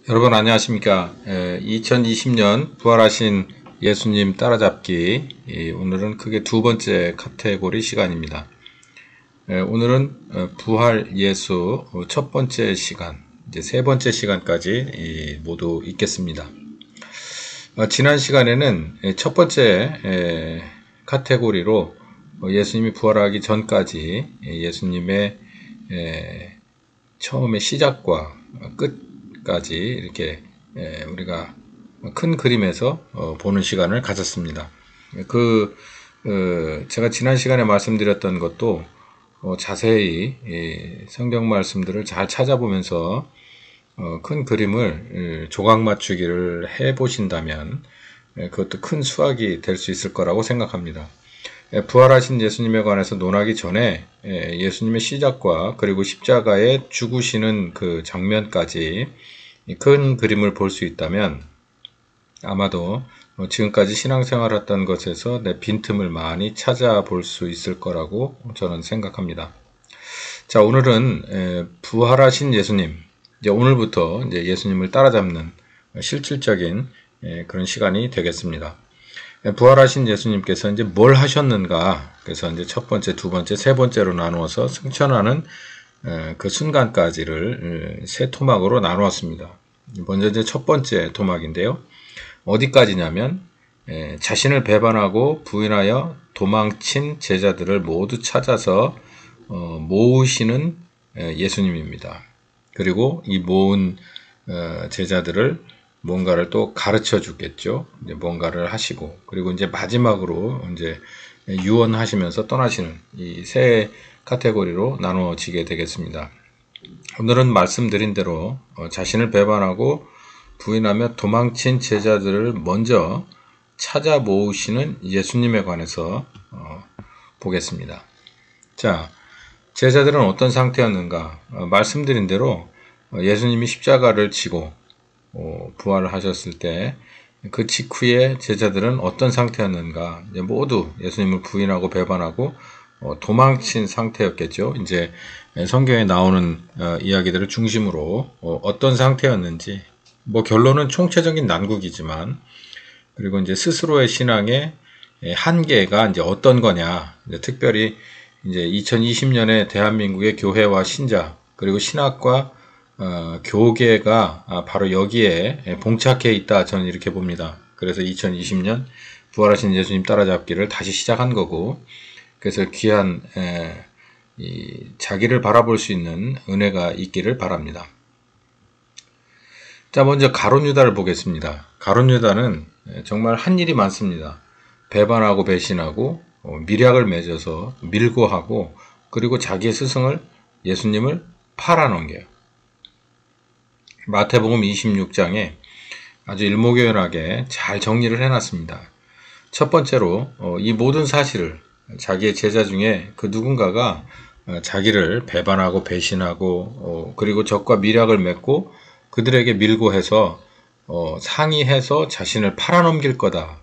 여러분 안녕하십니까. 2020년 부활하신 예수님 따라잡기. 오늘은 크게 두 번째 카테고리 시간입니다. 오늘은 부활 예수 첫 번째 시간, 이제 세 번째 시간까지 모두 있겠습니다. 지난 시간에는 첫 번째 카테고리로 예수님이 부활하기 전까지 예수님의 처음의 시작과 끝까지 이렇게 우리가 큰 그림에서 보는 시간을 가졌습니다. 제가 지난 시간에 말씀드렸던 것도 자세히 성경 말씀들을 잘 찾아보면서 큰 그림을 조각 맞추기를 해 보신다면 그것도 큰 수확이 될 수 있을 거라고 생각합니다. 부활하신 예수님에 관해서 논하기 전에 예수님의 시작과 그리고 십자가에 죽으시는 그 장면까지 큰 그림을 볼 수 있다면 아마도 지금까지 신앙생활했던 것에서 내 빈틈을 많이 찾아볼 수 있을 거라고 저는 생각합니다. 자, 오늘은 부활하신 예수님, 이제 오늘부터 이제 예수님을 따라잡는 실질적인 그런 시간이 되겠습니다. 부활하신 예수님께서 이제 뭘 하셨는가? 그래서 이제 첫 번째, 두 번째, 세 번째로 나누어서 승천하는 그 순간까지를 세 토막으로 나누었습니다. 먼저 이제 첫 번째 토막인데요. 어디까지냐면 자신을 배반하고 부인하여 도망친 제자들을 모두 찾아서 모으시는 예수님입니다. 그리고 이 모은 제자들을 뭔가를 또 가르쳐 주겠죠. 이제 뭔가를 하시고, 그리고 이제 마지막으로 이제 유언하시면서 떠나시는 이 세 카테고리로 나누어지게 되겠습니다. 오늘은 말씀드린 대로 자신을 배반하고 부인하며 도망친 제자들을 먼저 찾아 모으시는 예수님에 관해서 보겠습니다. 자, 제자들은 어떤 상태였는가? 말씀드린 대로 예수님이 십자가를 지고 부활을 하셨을 때 그 직후에 제자들은 어떤 상태였는가? 이제 모두 예수님을 부인하고 배반하고 도망친 상태였겠죠. 이제 성경에 나오는 이야기들을 중심으로 어떤 상태였는지, 뭐 결론은 총체적인 난국이지만, 그리고 이제 스스로의 신앙의 한계가 이제 어떤 거냐, 이제 특별히 이제 2020년에 대한민국의 교회와 신자, 그리고 신학과 교계가 바로 여기에 봉착해 있다, 저는 이렇게 봅니다. 그래서 2020년 부활하신 예수님 따라잡기를 다시 시작한 거고, 그래서 귀한 자기를 바라볼 수 있는 은혜가 있기를 바랍니다. 자, 먼저 가룟 유다를 보겠습니다. 가룟 유다는 정말 한 일이 많습니다. 배반하고 배신하고 밀약을 맺어서 밀고 하고, 그리고 자기의 스승을 예수님을 팔아넘겨요. 마태복음 26장에 아주 일목요연하게 잘 정리를 해놨습니다. 첫 번째로 이 모든 사실을 자기의 제자 중에 그 누군가가 자기를 배반하고 배신하고 그리고 적과 밀약을 맺고 그들에게 밀고 해서 상의해서 자신을 팔아넘길 거다.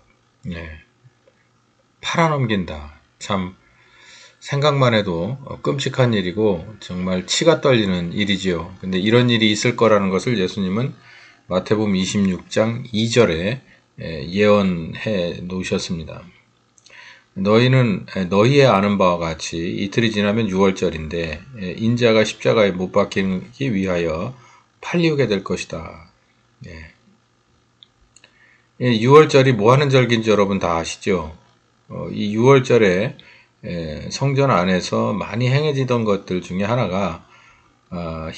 팔아넘긴다. 참 생각만 해도 끔찍한 일이고 정말 치가 떨리는 일이지요. 근데 이런 일이 있을 거라는 것을 예수님은 마태복음 26장 2절에 예언해 놓으셨습니다. 너희는 너희의 아는 바와 같이 이틀이 지나면 유월절인데 인자가 십자가에 못 박히기 위하여 팔리우게 될 것이다. 유월절이 뭐 하는 절기인지 여러분 다 아시죠? 이 유월절에 성전 안에서 많이 행해지던 것들 중에 하나가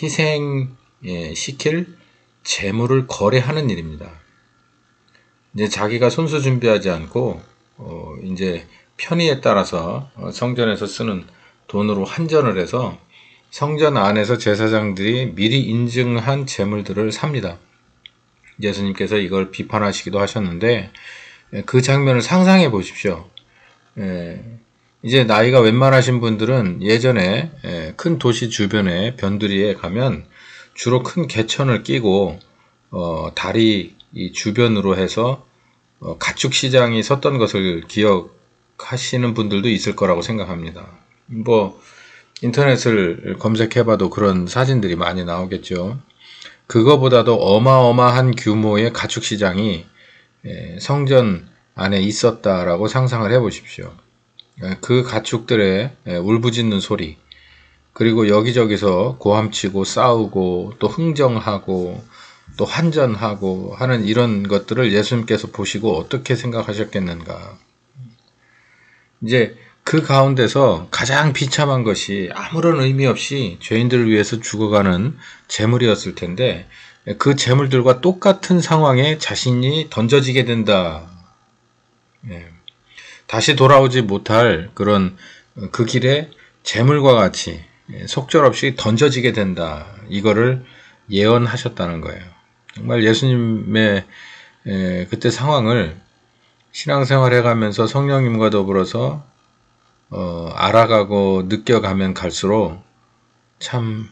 희생시킬 제물을 거래하는 일입니다. 이제 자기가 손수 준비하지 않고 이제 편의에 따라서 성전에서 쓰는 돈으로 환전을 해서 성전 안에서 제사장들이 미리 인증한 제물들을 삽니다. 예수님께서 이걸 비판하시기도 하셨는데 그 장면을 상상해 보십시오. 이제 나이가 웬만하신 분들은 예전에 큰 도시 주변에 변두리에 가면 주로 큰 개천을 끼고 다리 이 주변으로 해서 가축 시장이 섰던 것을 기억하시는 분들도 있을 거라고 생각합니다. 뭐 인터넷을 검색해봐도 그런 사진들이 많이 나오겠죠. 그거보다도 어마어마한 규모의 가축 시장이 성전 안에 있었다라고 상상을 해 보십시오. 그 가축들의 울부짖는 소리, 그리고 여기저기서 고함치고 싸우고 또 흥정하고 또 환전하고 하는 이런 것들을 예수님께서 보시고 어떻게 생각하셨겠는가. 이제 그 가운데서 가장 비참한 것이 아무런 의미 없이 죄인들을 위해서 죽어가는 재물이었을 텐데, 그 재물들과 똑같은 상황에 자신이 던져지게 된다. 다시 돌아오지 못할 그런 그 길에 재물과 같이 속절없이 던져지게 된다. 이거를 예언하셨다는 거예요. 정말 예수님의 그때 상황을 신앙생활 해가면서 성령님과 더불어서 알아가고 느껴가면 갈수록 참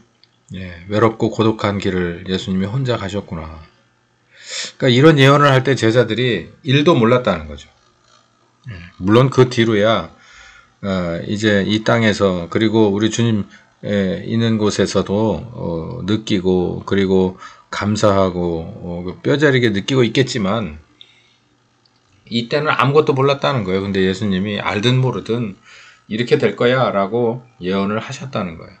외롭고 고독한 길을 예수님이 혼자 가셨구나. 그러니까 이런 예언을 할 때 제자들이 1도 몰랐다는 거죠. 물론 그 뒤로야 이제 이 땅에서, 그리고 우리 주님 있는 곳에서도 느끼고, 그리고 감사하고 뼈저리게 느끼고 있겠지만 이때는 아무것도 몰랐다는 거예요. 근데 예수님이 알든 모르든 이렇게 될 거야 라고 예언을 하셨다는 거예요.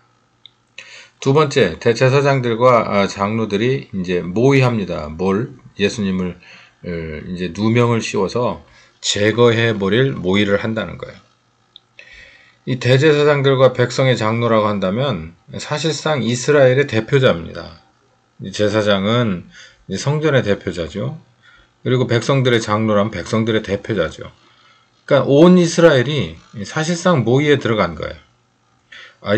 두 번째, 대제사장들과 장로들이 이제 모의합니다. 예수님을 이제 누명을 씌워서 제거해 버릴 모의를 한다는 거예요. 이 대제사장들과 백성의 장로라고 한다면 사실상 이스라엘의 대표자입니다. 제사장은 성전의 대표자죠. 그리고 백성들의 장로라면 백성들의 대표자죠. 그러니까 온 이스라엘이 사실상 모의에 들어간 거예요.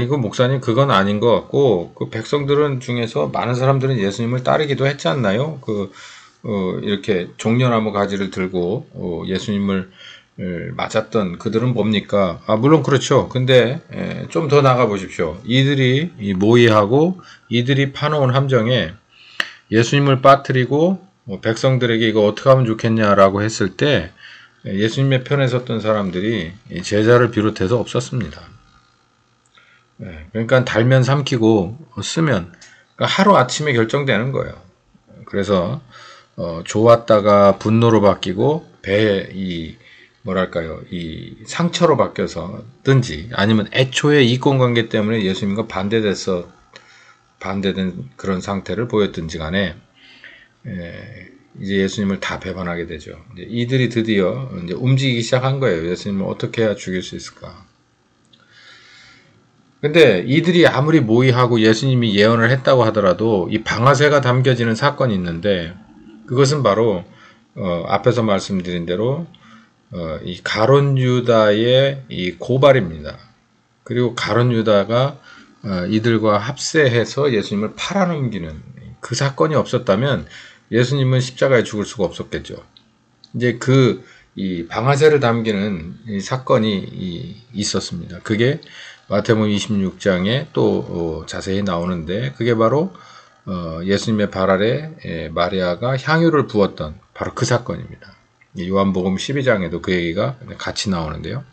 이거 목사님 그건 아닌 것 같고, 그 백성들은 중에서 많은 사람들은 예수님을 따르기도 했지 않나요? 이렇게 종려나무 가지를 들고 예수님을 맞았던 그들은 뭡니까? 물론 그렇죠. 근데 좀 더 나가 보십시오. 이들이 모의하고 이들이 파놓은 함정에 예수님을 빠뜨리고 백성들에게 이거 어떻게 하면 좋겠냐라고 했을 때 예수님의 편에 섰던 사람들이 제자를 비롯해서 없었습니다. 그러니까 달면 삼키고 쓰면 그러니까 하루아침에 결정되는 거예요. 그래서 좋았다가 분노로 바뀌고 이 상처로 바뀌어서든지, 아니면 애초에 이권관계 때문에 예수님과 반대된 그런 상태를 보였든지 간에 이제 예수님을 다 배반하게 되죠. 이들이 드디어 이제 움직이기 시작한 거예요. 예수님을 어떻게 해야 죽일 수 있을까? 근데 이들이 아무리 모의하고 예수님이 예언을 했다고 하더라도 이 방아쇠가 담겨지는 사건이 있는데, 그것은 바로 앞에서 말씀드린 대로 이 가룟 유다의 이 고발입니다. 그리고 가룟 유다가 이들과 합세해서 예수님을 팔아넘기는 그 사건이 없었다면 예수님은 십자가에 죽을 수가 없었겠죠. 이제 이 방아쇠를 담기는 이 사건이 있었습니다. 그게 마태복음 26장에 또 자세히 나오는데, 그게 바로 예수님의 발 아래 마리아가 향유를 부었던 바로 그 사건입니다. 요한복음 12장에도 그 얘기가 같이 나오는데요.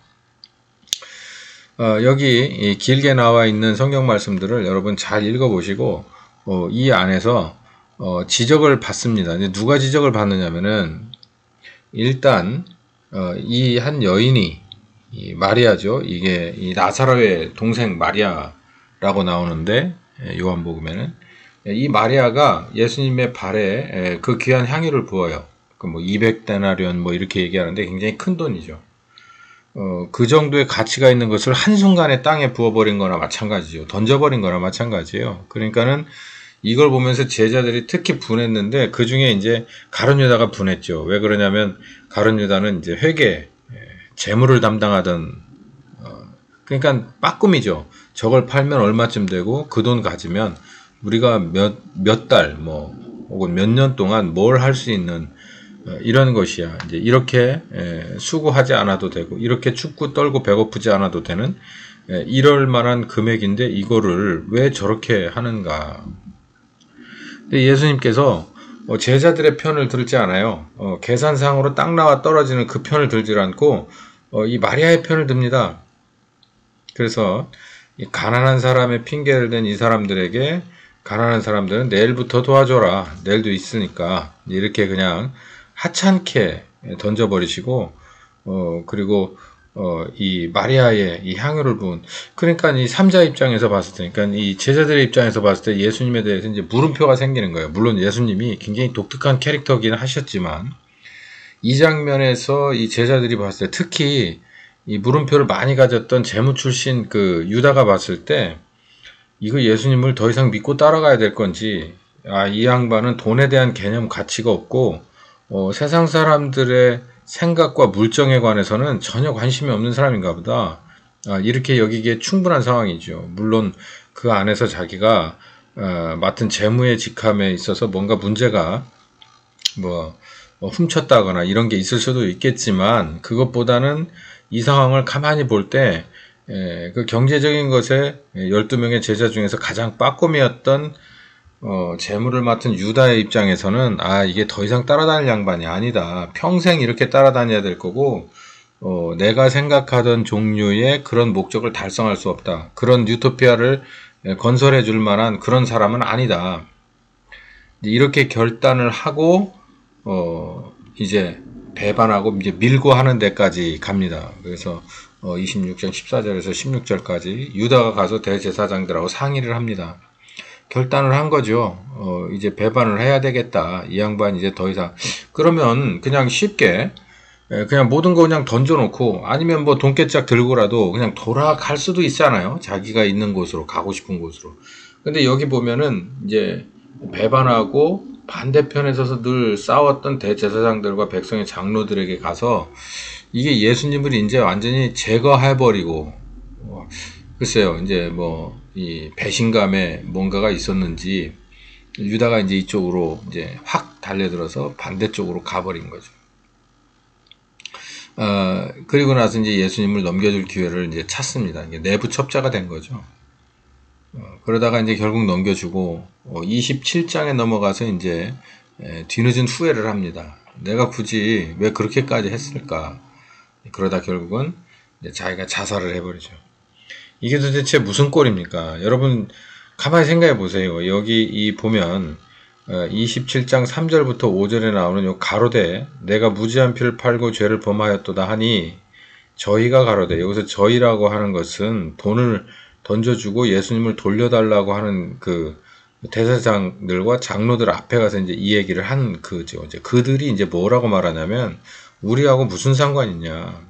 여기 길게 나와 있는 성경 말씀들을 여러분 잘 읽어보시고 이 안에서 지적을 받습니다. 누가 지적을 받느냐면은, 일단 이 한 여인이 이 마리아죠. 이게 이 나사로의 동생 마리아라고 나오는데, 요한복음에는 이 마리아가 예수님의 발에 그 귀한 향유를 부어요. 200데나리온 이렇게 얘기하는데 굉장히 큰 돈이죠. 그 정도의 가치가 있는 것을 한순간에 땅에 부어버린 거나 마찬가지죠. 던져버린 거나 마찬가지예요. 그러니까는 이걸 보면서 제자들이 특히 분했는데, 그 중에 이제 가룟 유다가 분했죠. 왜 그러냐면 가룟 유다는 이제 회계, 재물을 담당하던, 그러니까 빠꿈이죠. 저걸 팔면 얼마쯤 되고 그 돈 가지면 우리가 몇 달, 혹은 몇 년 동안 뭘 할 수 있는 이런 것이야. 이제 이렇게 수고하지 않아도 되고, 이렇게 춥고 떨고 배고프지 않아도 되는 이럴 만한 금액인데 이거를 왜 저렇게 하는가. 근데 예수님께서 제자들의 편을 들지 않아요. 계산상으로 딱 나와 떨어지는 그 편을 들지 않고 이 마리아의 편을 듭니다. 그래서 이 가난한 사람의 핑계를 댄 이 사람들에게 가난한 사람들은 내일부터 도와줘라. 내일도 있으니까. 이렇게 그냥 하찮게 던져버리시고, 그리고, 이 마리아의 이 향유를 부은, 그러니까 이 삼자 입장에서 봤을 때, 그러니까 이 제자들의 입장에서 봤을 때 예수님에 대해서 이제 물음표가 생기는 거예요. 물론 예수님이 굉장히 독특한 캐릭터긴 하셨지만, 이 장면에서 이 제자들이 봤을 때, 특히 이 물음표를 많이 가졌던 재무 출신 그 유다가 봤을 때, 이거 예수님을 더 이상 믿고 따라가야 될 건지, 이 양반은 돈에 대한 개념 가치가 없고, 세상 사람들의 생각과 물정에 관해서는 전혀 관심이 없는 사람인가 보다. 이렇게 여기기에 충분한 상황이죠. 물론 그 안에서 자기가 맡은 재무의 직함에 있어서 뭔가 문제가 훔쳤다거나 이런 게 있을 수도 있겠지만, 그것보다는 이 상황을 가만히 볼 때, 그 경제적인 것에 12명의 제자 중에서 가장 빠꼼이었던 재물을 맡은 유다의 입장에서는 이게 더 이상 따라다닐 양반이 아니다. 평생 이렇게 따라다녀야 될 거고, 내가 생각하던 종류의 그런 목적을 달성할 수 없다. 그런 유토피아를 건설해 줄 만한 그런 사람은 아니다. 이렇게 결단을 하고 이제 배반하고 이제 밀고 하는 데까지 갑니다. 그래서 26장 14절에서 16절까지 유다가 가서 대제사장들하고 상의를 합니다. 결단을 한 거죠. 이제 배반을 해야 되겠다. 이 양반 이제 더 이상. 그러면 그냥 쉽게 그냥 모든 거 그냥 던져놓고 아니면 뭐 돈깨짝 들고라도 그냥 돌아갈 수도 있잖아요. 자기가 있는 곳으로, 가고 싶은 곳으로. 근데 여기 보면은 이제 배반하고 반대편에 서서 늘 싸웠던 대제사장들과 백성의 장로들에게 가서 이게 예수님을 이제 완전히 제거해버리고, 글쎄요, 이제 이 배신감에 뭔가가 있었는지, 유다가 이제 이쪽으로 이제 확 달려들어서 반대쪽으로 가버린 거죠. 그리고 나서 이제 예수님을 넘겨줄 기회를 이제 찾습니다. 이게 내부 첩자가 된 거죠. 그러다가 이제 결국 넘겨주고, 27장에 넘어가서 이제, 뒤늦은 후회를 합니다. 내가 굳이 왜 그렇게까지 했을까? 그러다 결국은 이제 자기가 자살을 해버리죠. 이게 도대체 무슨 꼴입니까? 여러분, 가만히 생각해 보세요. 여기 보면, 27장 3절부터 5절에 나오는 요 가로되, 내가 무지한 피를 팔고 죄를 범하였도다 하니, 저희가 가로되, 여기서 저희라고 하는 것은 돈을 던져주고 예수님을 돌려달라고 하는 그 대제사장들과 장로들 앞에 가서 이제 이 얘기를 한 그죠. 이제 그들이 이제 뭐라고 말하냐면, 우리하고 무슨 상관이냐.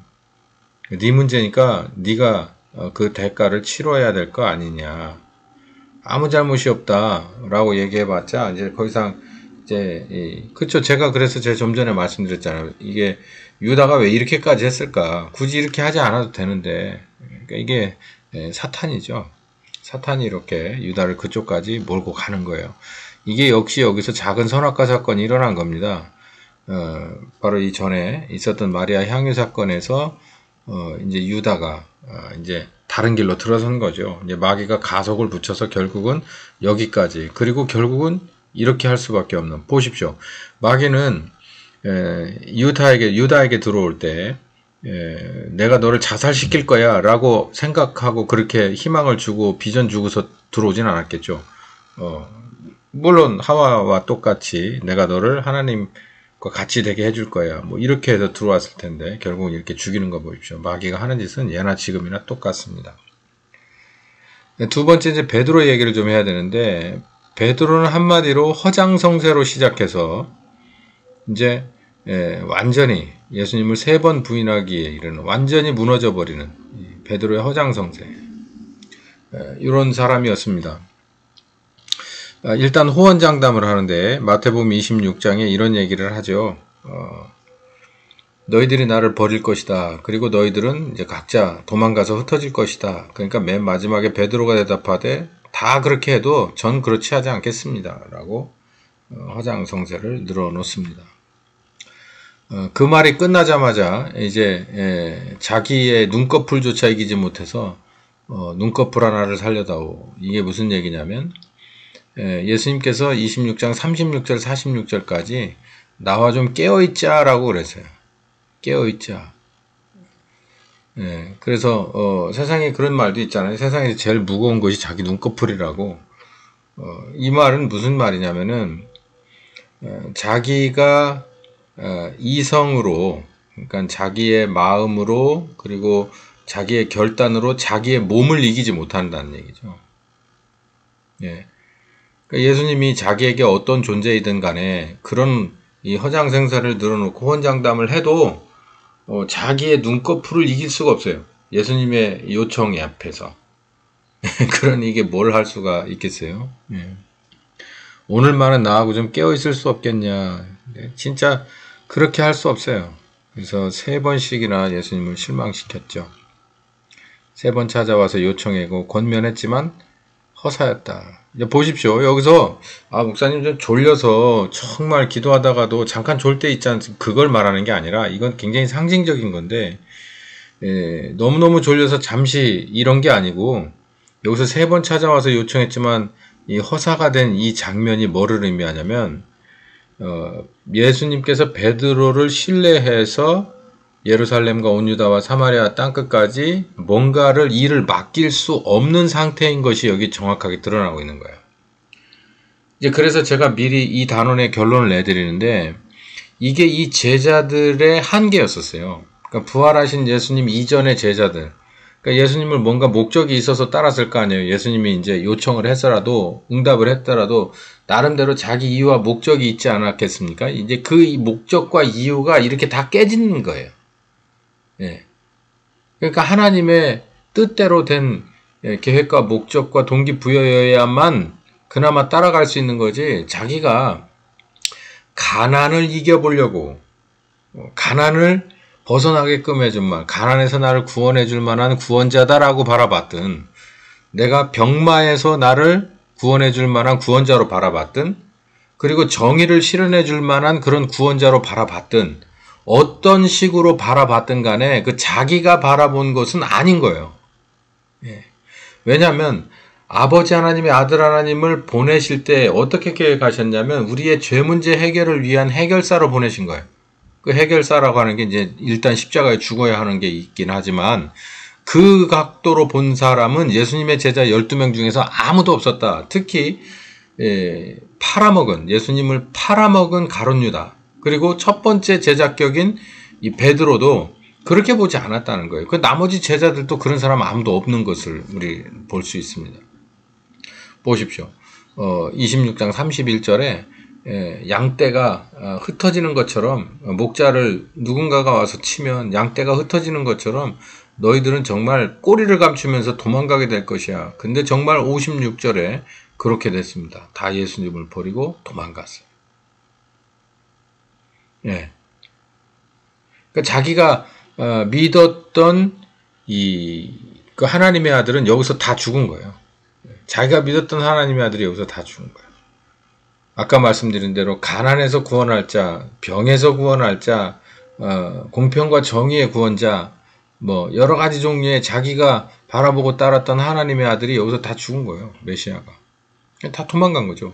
네 문제니까 네가 그 대가를 치러야 될 거 아니냐. 아무 잘못이 없다라고 얘기해봤자 이제 더 이상 이제 그쵸. 제가 그래서 제가 좀 전에 말씀드렸잖아요. 이게 유다가 왜 이렇게까지 했을까? 굳이 이렇게 하지 않아도 되는데, 그러니까 이게 사탄이죠. 사탄이 이렇게 유다를 그쪽까지 몰고 가는 거예요. 이게 역시 여기서 작은 선악과 사건이 일어난 겁니다. 바로 이 전에 있었던 마리아 향유 사건에서 이제 유다가 이제 다른 길로 들어선 거죠. 이제 마귀가 가속을 붙여서 결국은 여기까지, 그리고 결국은 이렇게 할 수밖에 없는. 보십시오. 마귀는 유다에게 들어올 때 내가 너를 자살시킬 거야 라고 생각하고 그렇게 희망을 주고 비전 주고서 들어오진 않았겠죠. 물론 하와와 똑같이 내가 너를 하나님과 같이 되게 해줄 거야, 뭐 이렇게 해서 들어왔을 텐데 결국은 이렇게 죽이는 거 보십시오. 마귀가 하는 짓은 예나 지금이나 똑같습니다. 두 번째, 이제 베드로 얘기를 좀 해야 되는데, 베드로는 한마디로 허장성세로 시작해서 이제 완전히 예수님을 3번 부인하기에 이르는, 완전히 무너져 버리는 베드로의 허장성세, 이런 사람이었습니다. 일단 호언장담을 하는데 마태복음 26장에 이런 얘기를 하죠. 너희들이 나를 버릴 것이다. 그리고 너희들은 이제 각자 도망가서 흩어질 것이다. 그러니까 맨 마지막에 베드로가 대답하되, 다 그렇게 해도 전 그렇지 하지 않겠습니다. 라고 허장성세를 늘어놓습니다. 그 말이 끝나자마자 이제 자기의 눈꺼풀조차 이기지 못해서 눈꺼풀 하나를 살려다오. 이게 무슨 얘기냐면, 예수님께서 26장 36절 46절까지 나와 좀 깨어있자 라고 그랬어요. 깨어있자. 그래서 세상에 그런 말도 있잖아요. 세상에서 제일 무거운 것이 자기 눈꺼풀이라고. 이 말은 무슨 말이냐면은 자기가 이성으로, 그러니까 자기의 마음으로, 그리고 자기의 결단으로 자기의 몸을 이기지 못한다는 얘기죠. 예. 그러니까 예수님이 자기에게 어떤 존재이든 간에 그런 이 허장생사를 늘어놓고 혼장담을 해도 자기의 눈꺼풀을 이길 수가 없어요. 예수님의 요청 앞에서. 그러니 이게 뭘 할 수가 있겠어요? 예. 오늘만은 나하고 좀 깨어있을 수 없겠냐. 진짜 그렇게 할 수 없어요. 그래서 3번씩이나 예수님을 실망시켰죠. 3번 찾아와서 요청하고 권면했지만 허사였다. 이제 보십시오. 여기서 목사님 좀 졸려서 정말 기도하다가도 잠깐 졸 때 있지 않습니까? 그걸 말하는 게 아니라 이건 굉장히 상징적인 건데 너무너무 졸려서 잠시 이런 게 아니고 여기서 3번 찾아와서 요청했지만 이 허사가 된 이 장면이 뭐를 의미하냐면 예수님께서 베드로를 신뢰해서 예루살렘과 온 유다와 사마리아 땅끝까지 뭔가를 일을 맡길 수 없는 상태인 것이 여기 정확하게 드러나고 있는 거예요. 이제 그래서 제가 미리 이 단원의 결론을 내드리는데 이게 이 제자들의 한계였었어요. 그러니까 부활하신 예수님 이전의 제자들. 그러니까 예수님을 뭔가 목적이 있어서 따랐을 거 아니에요. 예수님이 이제 요청을 했더라도 응답을 했더라도 나름대로 자기 이유와 목적이 있지 않았겠습니까? 이제 그 목적과 이유가 이렇게 다 깨지는 거예요. 예. 그러니까 하나님의 뜻대로 된 계획과 목적과 동기부여여야만 그나마 따라갈 수 있는 거지. 자기가 가난을 이겨보려고 가난을 벗어나게끔 해준 말, 가난에서 나를 구원해 줄 만한 구원자다라고 바라봤든, 내가 병마에서 나를 구원해 줄 만한 구원자로 바라봤든, 그리고 정의를 실현해 줄 만한 그런 구원자로 바라봤든, 어떤 식으로 바라봤든 간에 그 자기가 바라본 것은 아닌 거예요. 예. 왜냐하면 아버지 하나님의 아들 하나님을 보내실 때 어떻게 계획하셨냐면 우리의 죄 문제 해결을 위한 해결사로 보내신 거예요. 그 해결사라고 하는 게 이제 일단 십자가에 죽어야 하는 게 있긴 하지만 그 각도로 본 사람은 예수님의 제자 12명 중에서 아무도 없었다. 특히 예수님을 팔아먹은 가룟 유다, 그리고 첫 번째 제자격인 이 베드로도 그렇게 보지 않았다는 거예요. 그 나머지 제자들도 그런 사람 아무도 없는 것을 우리 볼 수 있습니다. 보십시오. 26장 31절에 양떼가 흩어지는 것처럼, 목자를 누군가가 와서 치면 양떼가 흩어지는 것처럼 너희들은 정말 꼬리를 감추면서 도망가게 될 것이야. 근데 정말 56절에 그렇게 됐습니다. 다 예수님을 버리고 도망갔어요. 예. 그러니까 자기가 믿었던 그 하나님의 아들은 여기서 다 죽은 거예요. 자기가 믿었던 하나님의 아들이 여기서 다 죽은 거예요. 아까 말씀드린 대로 가난에서 구원할 자, 병에서 구원할 자, 공평과 정의의 구원자, 뭐 여러 가지 종류의 자기가 바라보고 따랐던 하나님의 아들이 여기서 다 죽은 거예요. 메시아가. 다 도망간 거죠.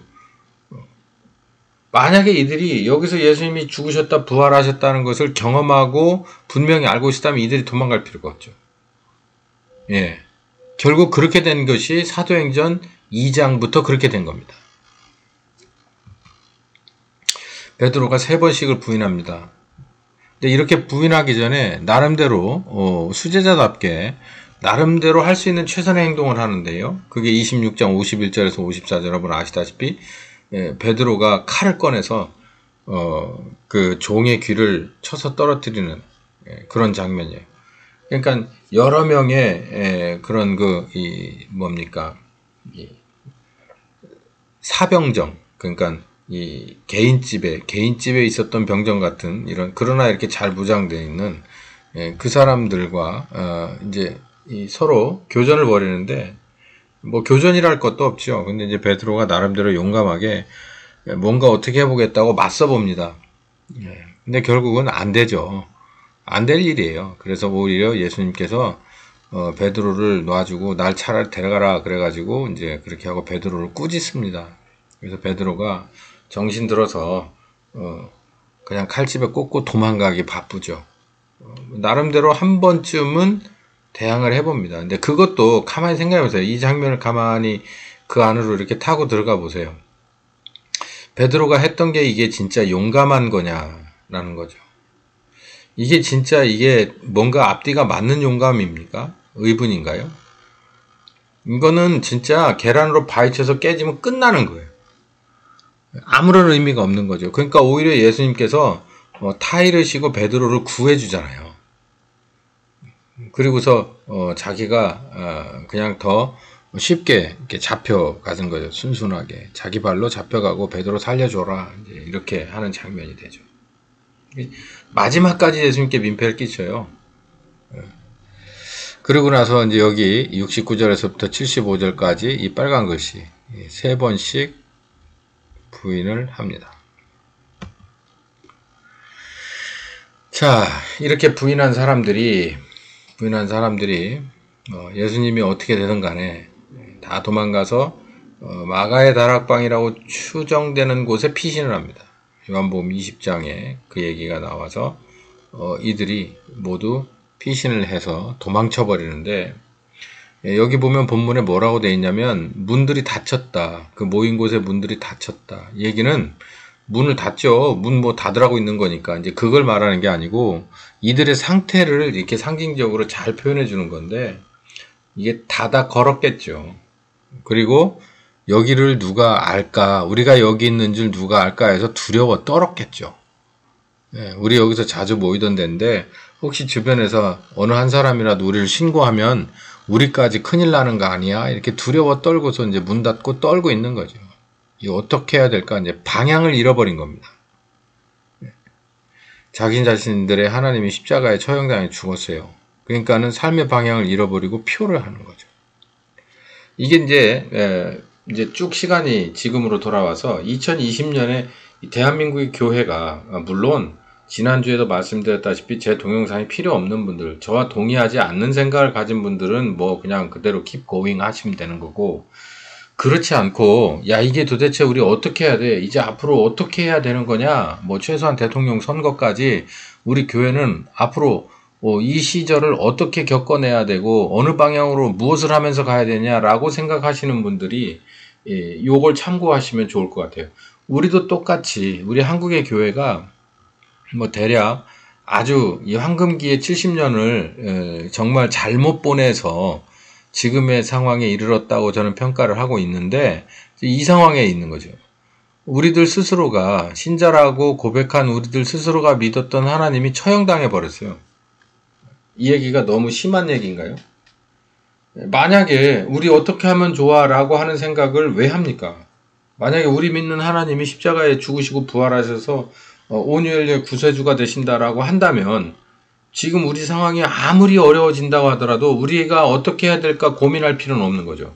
만약에 이들이 여기서 예수님이 죽으셨다 부활하셨다는 것을 경험하고 분명히 알고 있었다면 이들이 도망갈 필요가 없죠. 예. 결국 그렇게 된 것이 사도행전 2장부터 그렇게 된 겁니다. 베드로가 3번씩을 부인합니다. 근데 이렇게 부인하기 전에 나름대로 수제자답게 나름대로 할 수 있는 최선의 행동을 하는데요. 그게 26장 51절에서 54절 여러분 아시다시피 베드로가 칼을 꺼내서 그 종의 귀를 쳐서 떨어뜨리는 그런 장면이에요. 그러니까 여러 명의 그런 사병정, 그러니까 이 개인집에 있었던 병정 같은 그러나 이렇게 잘 무장되어 있는 그 사람들과 이제 서로 교전을 벌이는데 뭐 교전이랄 것도 없죠. 근데 이제 베드로가 나름대로 용감하게 뭔가 어떻게 해보겠다고 맞서 봅니다. 근데 결국은 안 되죠. 안 될 일이에요. 그래서 오히려 예수님께서 베드로를 놔주고 날 차라리 데려가라 그래가지고 이제 그렇게 하고 베드로를 꾸짖습니다. 그래서 베드로가 정신 들어서 그냥 칼집에 꽂고 도망가기 바쁘죠. 나름대로 한 번쯤은 대항을 해봅니다. 근데 그것도 가만히 생각해보세요. 이 장면을 가만히 그 안으로 이렇게 타고 들어가 보세요. 베드로가 했던 게 이게 진짜 용감한 거냐라는 거죠. 이게 진짜 이게 뭔가 앞뒤가 맞는 용감입니까? 의분인가요? 이거는 진짜 계란으로 바위쳐서 깨지면 끝나는 거예요. 아무런 의미가 없는 거죠. 그러니까 오히려 예수님께서 타이를 쉬고 베드로를 구해주잖아요. 그리고서 자기가 그냥 더 쉽게 이렇게 잡혀가는 거죠. 순순하게 자기 발로 잡혀가고 베드로 살려줘라 이제 이렇게 하는 장면이 되죠. 마지막까지 예수님께 민폐를 끼쳐요. 그리고 나서 이제 여기 69절에서부터 75절까지 이 빨간 글씨 3번씩 부인을 합니다. 자, 이렇게 부인한 사람들이 예수님이 어떻게 되든 간에 다 도망가서 마가의 다락방이라고 추정되는 곳에 피신을 합니다. 요한복음 20장에 그 얘기가 나와서 이들이 모두 피신을 해서 도망쳐 버리는데, 여기 보면 본문에 뭐라고 되어 있냐면 문들이 닫혔다. 그 모인 곳에 문들이 닫혔다. 이 얘기는 문을 닫죠. 문 뭐 닫으라고 있는 거니까 이제 그걸 말하는 게 아니고 이들의 상태를 이렇게 상징적으로 잘 표현해 주는 건데, 이게 닫아 걸었겠죠. 그리고 여기를 누가 알까, 우리가 여기 있는 줄 누가 알까 해서 두려워 떨었겠죠. 우리 여기서 자주 모이던 데인데 혹시 주변에서 어느 한 사람이라도 우리를 신고하면 우리까지 큰일 나는 거 아니야? 이렇게 두려워 떨고서 이제 문 닫고 떨고 있는 거죠. 이거 어떻게 해야 될까? 이제 방향을 잃어버린 겁니다. 자기 자신들의 하나님이 십자가에 처형당해 죽었어요. 그러니까는 삶의 방향을 잃어버리고 표를 하는 거죠. 이게 이제 쭉 시간이 지금으로 돌아와서 2020년에 대한민국의 교회가, 물론 지난주에도 말씀드렸다시피 제 동영상이 필요 없는 분들, 저와 동의하지 않는 생각을 가진 분들은 뭐 그냥 그대로 keep going 하시면 되는 거고, 그렇지 않고 야 이게 도대체 우리 어떻게 해야 돼? 이제 앞으로 어떻게 해야 되는 거냐? 뭐 최소한 대통령 선거까지 우리 교회는 앞으로 이 시절을 어떻게 겪어내야 되고 어느 방향으로 무엇을 하면서 가야 되냐라고 생각하시는 분들이 요걸 참고하시면 좋을 것 같아요. 우리도 똑같이 우리 한국의 교회가 뭐 대략 아주 이 황금기의 70년을 정말 잘못 보내서 지금의 상황에 이르렀다고 저는 평가를 하고 있는데, 이 상황에 있는 거죠. 우리들 스스로가, 신자라고 고백한 우리들 스스로가 믿었던 하나님이 처형당해 버렸어요. 이 얘기가 너무 심한 얘기인가요? 만약에 우리 어떻게 하면 좋아 라고 하는 생각을 왜 합니까? 만약에 우리 믿는 하나님이 십자가에 죽으시고 부활하셔서 온유의 구세주가 되신다라고 한다면 지금 우리 상황이 아무리 어려워진다고 하더라도 우리가 어떻게 해야 될까 고민할 필요는 없는 거죠.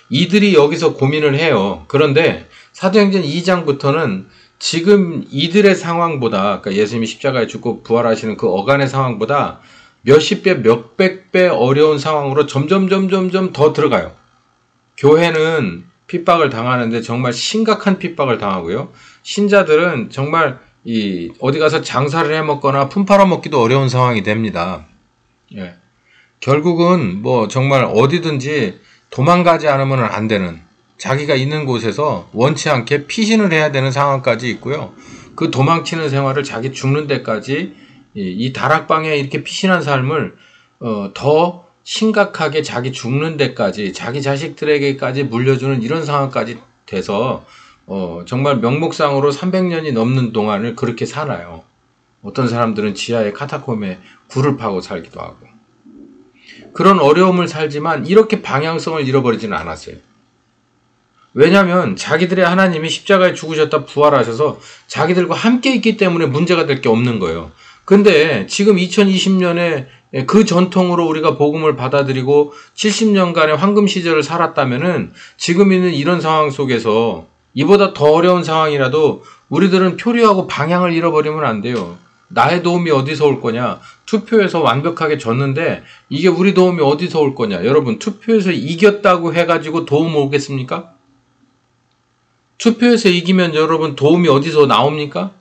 이들이 여기서 고민을 해요. 그런데 사도행전 2장부터는 지금 이들의 상황보다, 그러니까 예수님이 십자가에 죽고 부활하시는 그 어간의 상황보다 몇십 배, 몇백 배 어려운 상황으로 점점 더 들어가요. 교회는 핍박을 당하는데 정말 심각한 핍박을 당하고요. 신자들은 정말 어디 가서 장사를 해 먹거나 품 팔아 먹기도 어려운 상황이 됩니다. 예. 결국은 뭐 정말 어디든지 도망가지 않으면 안 되는, 자기가 있는 곳에서 원치 않게 피신을 해야 되는 상황까지 있고요. 그 도망치는 생활을 자기 죽는 데까지 이 다락방에 이렇게 피신한 삶을 더 심각하게 자기 죽는 데까지, 자기 자식들에게까지 물려주는 이런 상황까지 돼서 정말 명목상으로 300년이 넘는 동안을 그렇게 사나요. 어떤 사람들은 지하의 카타콤에 굴을 파고 살기도 하고. 그런 어려움을 살지만 이렇게 방향성을 잃어버리지는 않았어요. 왜냐하면 자기들의 하나님이 십자가에 죽으셨다 부활하셔서 자기들과 함께 있기 때문에 문제가 될 게 없는 거예요. 근데 지금 2020년에 그 전통으로 우리가 복음을 받아들이고 70년간의 황금 시절을 살았다면은 지금 있는 이런 상황 속에서 이보다 더 어려운 상황이라도 우리들은 표류하고 방향을 잃어버리면 안 돼요. 나의 도움이 어디서 올 거냐? 투표에서 완벽하게 졌는데 이게 우리 도움이 어디서 올 거냐? 여러분, 투표에서 이겼다고 해가지고 도움 오겠습니까? 투표에서 이기면 여러분 도움이 어디서 나옵니까?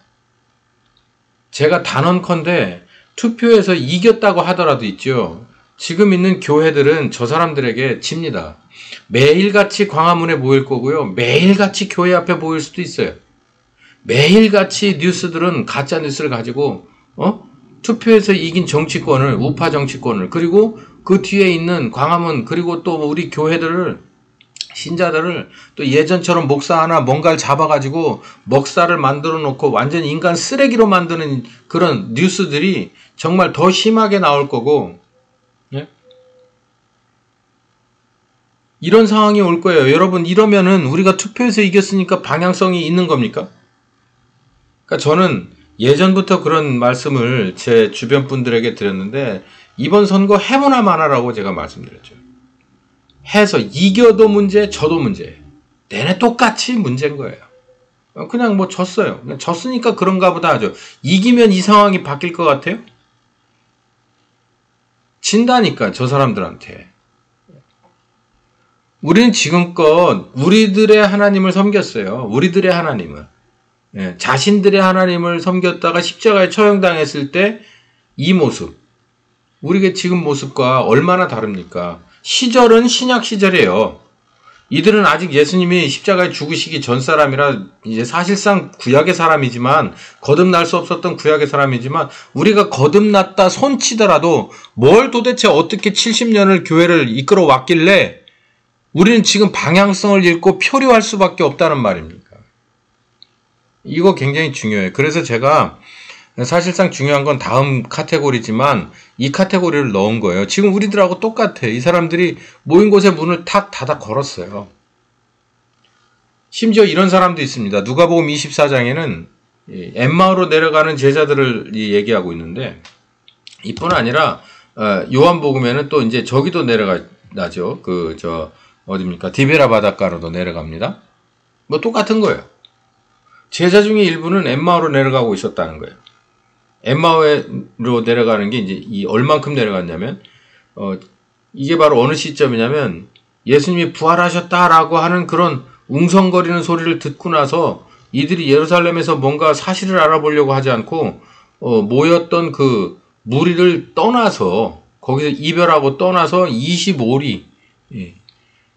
제가 단언컨대 투표에서 이겼다고 하더라도 있죠. 지금 있는 교회들은 저 사람들에게 집니다. 매일같이 광화문에 모일 거고요. 매일같이 교회 앞에 모일 수도 있어요. 매일같이 뉴스들은 가짜 뉴스를 가지고 투표에서 이긴 정치권을, 우파 정치권을, 그리고 그 뒤에 있는 광화문, 그리고 또 우리 교회들을, 신자들을 또 예전처럼 목사 하나 뭔가를 잡아가지고 먹살을 만들어 놓고 완전 인간 쓰레기로 만드는 그런 뉴스들이 정말 더 심하게 나올 거고, 예? 이런 상황이 올 거예요. 여러분, 이러면은 우리가 투표에서 이겼으니까 방향성이 있는 겁니까? 그러니까 저는 예전부터 그런 말씀을 제 주변 분들에게 드렸는데, 이번 선거 해보나 마나라고 제가 말씀드렸죠. 해서 이겨도 문제, 져도 문제. 내내 똑같이 문제인 거예요. 그냥 뭐 졌어요. 그냥 졌으니까 그런가 보다 하죠. 이기면 이 상황이 바뀔 것 같아요? 진다니까, 저 사람들한테. 우리는 지금껏 우리들의 하나님을 섬겼어요. 우리들의 하나님을. 예, 자신들의 하나님을 섬겼다가 십자가에 처형당했을 때 이 모습, 우리의 지금 모습과 얼마나 다릅니까? 시절은 신약 시절이에요. 이들은 아직 예수님이 십자가에 죽으시기 전 사람이라 이제 사실상 구약의 사람이지만, 거듭날 수 없었던 구약의 사람이지만, 우리가 거듭났다 손치더라도 뭘 도대체 어떻게 70년을 교회를 이끌어 왔길래 우리는 지금 방향성을 잃고 표류할 수밖에 없다는 말입니까? 이거 굉장히 중요해요. 그래서 제가 사실상 중요한 건 다음 카테고리지만 이 카테고리를 넣은 거예요. 지금 우리들하고 똑같아. 이 사람들이 모인 곳에 문을 탁 닫아 걸었어요. 심지어 이런 사람도 있습니다. 누가복음 24장에는 엠마오로 내려가는 제자들을 얘기하고 있는데, 이뿐 아니라 요한복음에는 또 이제 저기도 내려가죠. 어딥니까? 디베라 바닷가로도 내려갑니다. 뭐 똑같은 거예요. 제자 중에 일부는 엠마오로 내려가고 있었다는 거예요. 엠마오로 내려가는 게 이제 얼만큼 내려갔냐면, 이게 바로 어느 시점이냐면, 예수님이 부활하셨다라고 하는 그런 웅성거리는 소리를 듣고 나서 이들이 예루살렘에서 뭔가 사실을 알아보려고 하지 않고, 모였던 그 무리를 떠나서, 거기서 이별하고 떠나서 25리,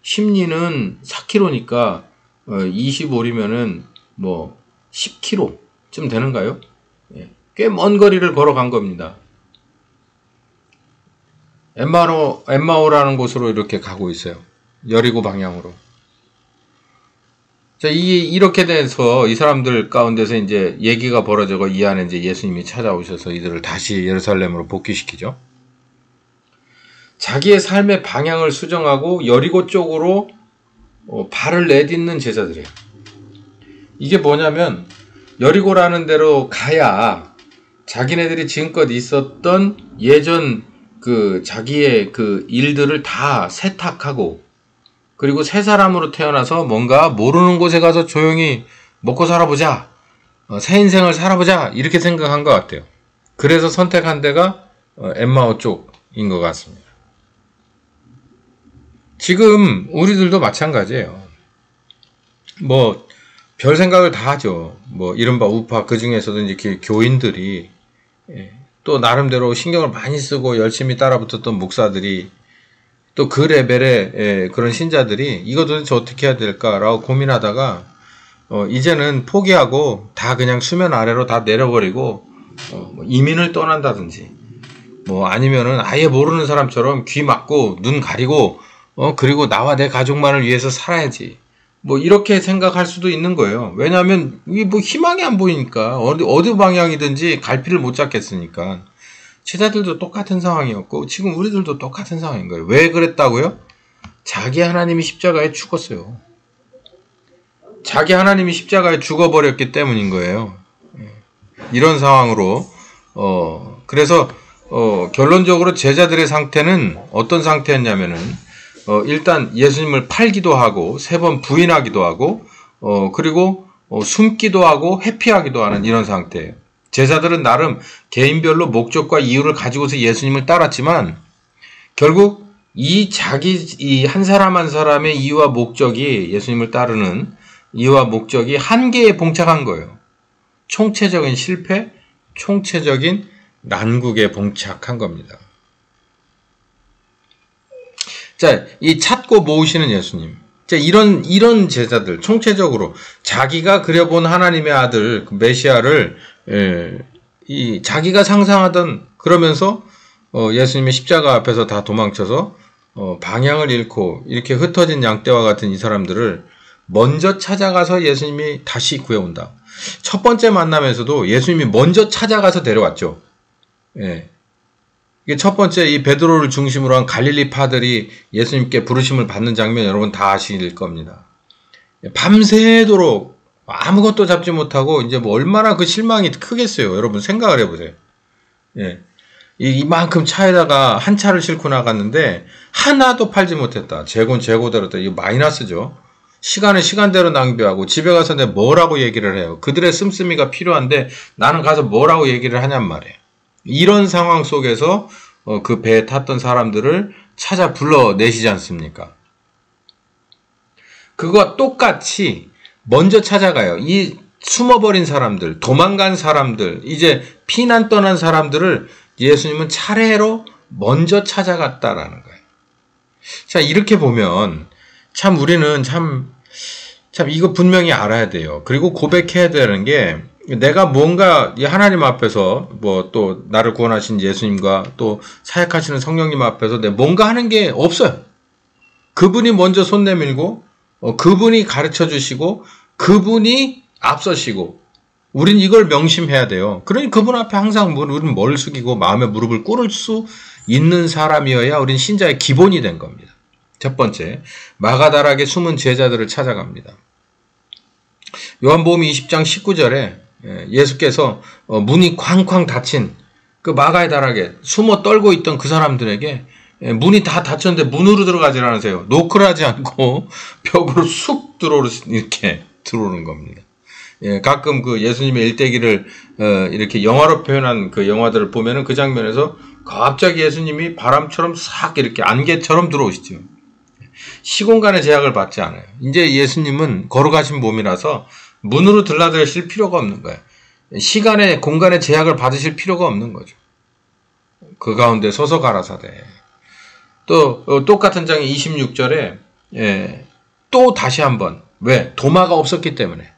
심리는 4km니까, 25리면은 뭐, 10km쯤 되는가요? 꽤 먼 거리를 걸어간 겁니다. 엠마오라는 곳으로 이렇게 가고 있어요. 여리고 방향으로. 자, 이렇게 돼서 이 사람들 가운데서 이제 얘기가 벌어지고 이 안에 이제 예수님이 찾아오셔서 이들을 다시 예루살렘으로 복귀시키죠. 자기의 삶의 방향을 수정하고 여리고 쪽으로 발을 내딛는 제자들이에요. 이게 뭐냐면, 여리고라는 데로 가야 자기네들이 지금껏 있었던 예전 자기의 일들을 다 세탁하고, 그리고 새 사람으로 태어나서 뭔가 모르는 곳에 가서 조용히 먹고 살아보자, 새 인생을 살아보자, 이렇게 생각한 것 같아요. 그래서 선택한 데가 엠마오 쪽인 것 같습니다. 지금 우리들도 마찬가지예요. 뭐 별 생각을 다 하죠. 뭐 이른바 우파, 그 중에서도 이제 교인들이, 또 나름대로 신경을 많이 쓰고 열심히 따라붙었던 목사들이, 또 그 레벨의 그런 신자들이 이거 도대체 어떻게 해야 될까라고 고민하다가 이제는 포기하고 다 그냥 수면 아래로 다 내려버리고 이민을 떠난다든지, 뭐 아니면은 아예 모르는 사람처럼 귀 막고 눈 가리고 그리고 나와 내 가족만을 위해서 살아야지, 뭐 이렇게 생각할 수도 있는 거예요. 왜냐하면 이게 뭐 희망이 안 보이니까, 어디 방향이든지 갈피를 못 잡겠으니까. 제자들도 똑같은 상황이었고 지금 우리들도 똑같은 상황인 거예요. 왜 그랬다고요? 자기 하나님이 십자가에 죽었어요. 자기 하나님이 십자가에 죽어버렸기 때문인 거예요. 이런 상황으로 그래서 결론적으로 제자들의 상태는 어떤 상태였냐면은, 일단 예수님을 팔기도 하고 3번 부인하기도 하고 그리고 숨기도 하고 회피하기도 하는 이런 상태예요. 제자들은 나름 개인별로 목적과 이유를 가지고서 예수님을 따랐지만, 결국 이 한 사람 한 사람의 이유와 목적이, 예수님을 따르는 이유와 목적이 한계에 봉착한 거예요. 총체적인 실패, 총체적인 난국에 봉착한 겁니다. 자, 이 찾고 모으시는 예수님. 자, 이런 제자들, 총체적으로 자기가 그려본 하나님의 아들, 그 메시아를, 자기가 상상하던, 그러면서, 예수님의 십자가 앞에서 다 도망쳐서, 방향을 잃고, 이렇게 흩어진 양떼와 같은 이 사람들을 먼저 찾아가서 예수님이 다시 구해온다. 첫 번째 만남에서도 예수님이 먼저 찾아가서 데려왔죠. 예. 이게 첫 번째 이 베드로를 중심으로 한 갈릴리 파들이 예수님께 부르심을 받는 장면 여러분 다 아실 겁니다. 밤새도록 아무것도 잡지 못하고 이제 뭐 얼마나 그 실망이 크겠어요. 여러분 생각을 해보세요. 예. 이만큼 차에다가 한 차를 싣고 나갔는데 하나도 팔지 못했다. 재고대로 이거 마이너스죠. 시간을 시간대로 낭비하고 집에 가서 내가 뭐라고 얘기를 해요. 그들의 씀씀이가 필요한데 나는 가서 뭐라고 얘기를 하냔 말이에요. 이런 상황 속에서 그 배에 탔던 사람들을 찾아 불러내시지 않습니까? 그거와 똑같이 먼저 찾아가요. 이 숨어버린 사람들, 도망간 사람들, 이제 피난 떠난 사람들을 예수님은 차례로 먼저 찾아갔다라는 거예요. 자, 이렇게 보면 참 우리는 참 이거 분명히 알아야 돼요. 그리고 고백해야 되는 게 내가 뭔가 하나님 앞에서 뭐 또 나를 구원하신 예수님과 또 사역하시는 성령님 앞에서 내가 뭔가 하는 게 없어요. 그분이 먼저 손 내밀고 그분이 가르쳐 주시고 그분이 앞서시고 우린 이걸 명심해야 돼요. 그러니 그분 앞에 항상 우리는 머리를 숙이고 마음의 무릎을 꿇을 수 있는 사람이어야 우린 신자의 기본이 된 겁니다. 첫 번째, 마가다락의 숨은 제자들을 찾아갑니다. 요한복음 20장 19절에 예수께서 문이 쾅쾅 닫힌 그 마가의 다락에 숨어 떨고 있던 그 사람들에게 문이 다 닫혔는데 문으로 들어가지 않으세요. 노크하지 않고 벽으로 쑥 이렇게 들어오는 겁니다. 예, 가끔 그 예수님의 일대기를 이렇게 영화로 표현한 그 영화들을 보면은 그 장면에서 갑자기 예수님이 바람처럼 싹 이렇게 안개처럼 들어오시죠. 시공간의 제약을 받지 않아요. 이제 예수님은 걸어가신 몸이라서 문으로 들락거리실 필요가 없는 거예요. 시간의 공간의 제약을 받으실 필요가 없는 거죠. 그 가운데 서서 가라사대. 또 똑같은 장의 26절에 또 다시 한번 왜? 도마가 없었기 때문에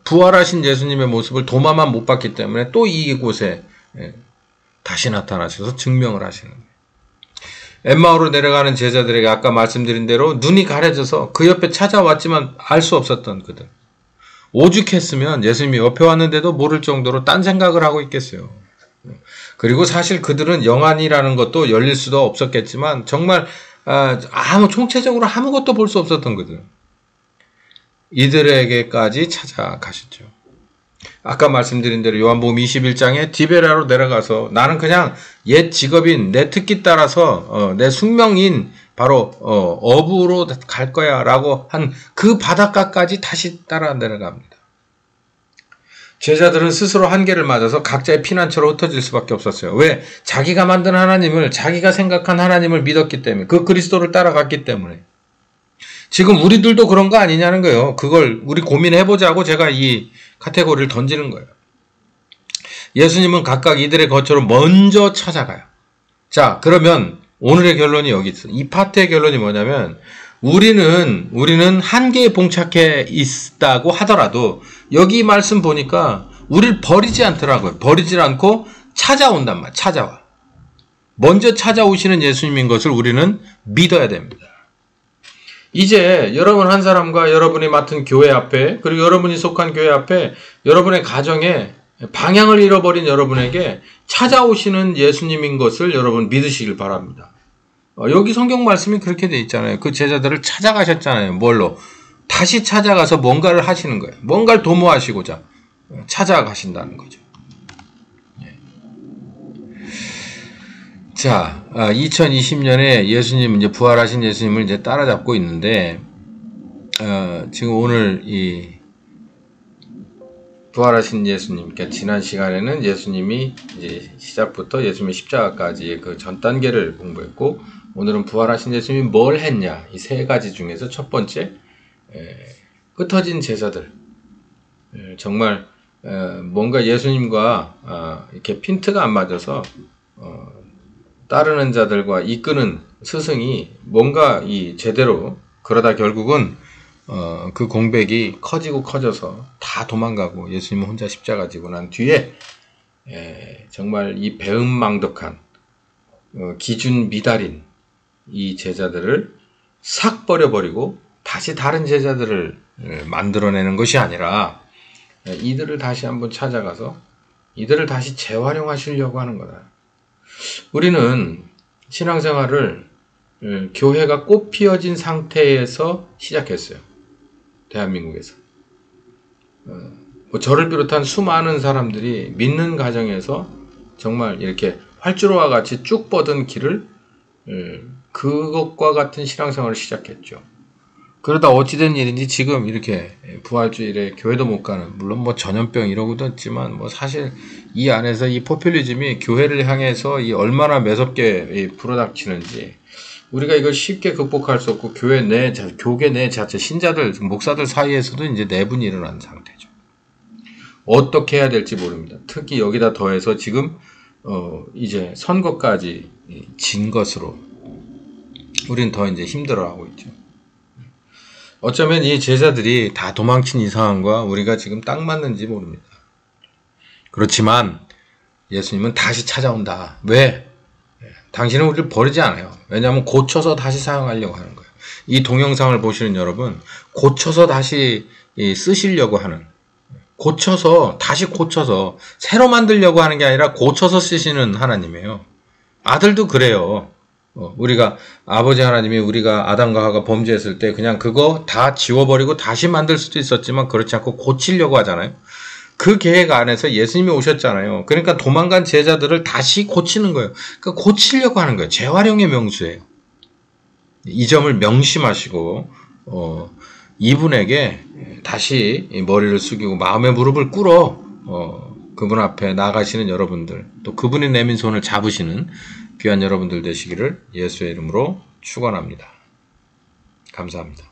부활하신 예수님의 모습을 도마만 못 봤기 때문에 또 이곳에 다시 나타나셔서 증명을 하시는 거예요. 엠마오로 내려가는 제자들에게 아까 말씀드린 대로 눈이 가려져서 그 옆에 찾아왔지만 알 수 없었던 그들. 오죽했으면 예수님이 옆에 왔는데도 모를 정도로 딴 생각을 하고 있겠어요. 그리고 사실 그들은 영안이라는 것도 열릴 수도 없었겠지만 정말 총체적으로 아무것도 볼 수 없었던 그들. 이들에게까지 찾아가셨죠. 아까 말씀드린 대로 요한복음 21장에 디베라로 내려가서 나는 그냥 옛 직업인 내 특기 따라서 내 숙명인 바로 어부로 갈 거야 라고 한 그 바닷가까지 다시 따라 내려갑니다. 제자들은 스스로 한계를 맞아서 각자의 피난처로 흩어질 수밖에 없었어요. 왜? 자기가 만든 하나님을, 자기가 생각한 하나님을 믿었기 때문에, 그 그리스도를 따라갔기 때문에. 지금 우리들도 그런 거 아니냐는 거예요. 그걸 우리 고민해보자고 제가 이 카테고리를 던지는 거예요. 예수님은 각각 이들의 거처로 먼저 찾아가요. 자, 그러면 오늘의 결론이 여기 있어. 이 파트의 결론이 뭐냐면 우리는 한계에 봉착해 있다고 하더라도 여기 말씀 보니까 우리를 버리지 않더라고요. 버리지 않고 찾아온단 말이에요. 찾아와. 먼저 찾아오시는 예수님인 것을 우리는 믿어야 됩니다. 이제 여러분 한 사람과 여러분이 맡은 교회 앞에 그리고 여러분이 속한 교회 앞에 여러분의 가정에 방향을 잃어버린 여러분에게 찾아오시는 예수님인 것을 여러분 믿으시길 바랍니다. 여기 성경 말씀이 그렇게 돼 있잖아요. 그 제자들을 찾아가셨잖아요. 뭘로? 다시 찾아가서 뭔가를 하시는 거예요. 뭔가를 도모하시고자 찾아가신다는 거죠. 자, 2020년에 예수님, 이제 부활하신 예수님을 이제 따라잡고 있는데, 지금 오늘 이 부활하신 예수님, 그러니까 지난 시간에는 예수님이 이제 시작부터 예수님의 십자가까지의 그 전 단계를 공부했고, 오늘은 부활하신 예수님이 뭘 했냐, 이 세 가지 중에서 첫 번째, 흩어진 제자들. 정말, 뭔가 예수님과, 이렇게 핀트가 안 맞아서, 따르는 자들과 이끄는 스승이 뭔가 제대로 그러다 결국은 그 공백이 커지고 커져서 다 도망가고 예수님은 혼자 십자가 지고 난 뒤에 정말 이 배은망덕한 기준 미달인 이 제자들을 싹 버려버리고 다시 다른 제자들을 만들어내는 것이 아니라 이들을 다시 한번 찾아가서 이들을 다시 재활용하시려고 하는 거다. 우리는 신앙생활을 교회가 꽃 피어진 상태에서 시작했어요. 대한민국에서. 저를 비롯한 수많은 사람들이 믿는 가정에서 정말 이렇게 활주로와 같이 쭉 뻗은 길을 그것과 같은 신앙생활을 시작했죠. 그러다 어찌된 일인지 지금 이렇게 부활주일에 교회도 못 가는, 물론 뭐 전염병 이러고도 있지만 뭐 사실 이 안에서 이 포퓰리즘이 교회를 향해서 이 얼마나 매섭게 불어닥치는지 우리가 이걸 쉽게 극복할 수 없고 교회 내 자체 신자들 목사들 사이에서도 이제 내분이 일어난 상태죠. 어떻게 해야 될지 모릅니다. 특히 여기다 더해서 지금 이제 선거까지 진 것으로 우리는 더 이제 힘들어하고 있죠. 어쩌면 이 제자들이 다 도망친 이 상황과 우리가 지금 딱 맞는지 모릅니다. 그렇지만 예수님은 다시 찾아온다. 왜? 당신은 우리를 버리지 않아요. 왜냐하면 고쳐서 다시 사용하려고 하는 거예요. 이 동영상을 보시는 여러분, 고쳐서 다시 쓰시려고 하는, 다시 고쳐서 새로 만들려고 하는 게 아니라 고쳐서 쓰시는 하나님이에요. 아들도 그래요. 우리가 아버지 하나님이 우리가 아담과 하와가 범죄했을 때 그냥 그거 다 지워버리고 다시 만들 수도 있었지만 그렇지 않고 고치려고 하잖아요. 그 계획 안에서 예수님이 오셨잖아요. 그러니까 도망간 제자들을 다시 고치는 거예요. 그러니까 고치려고 하는 거예요. 재활용의 명수예요. 이 점을 명심하시고 이분에게 다시 머리를 숙이고 마음의 무릎을 꿇어 그분 앞에 나가시는 여러분들, 또 그분이 내민 손을 잡으시는 귀한 여러분들 되시기를 예수의 이름으로 축원합니다. 감사합니다.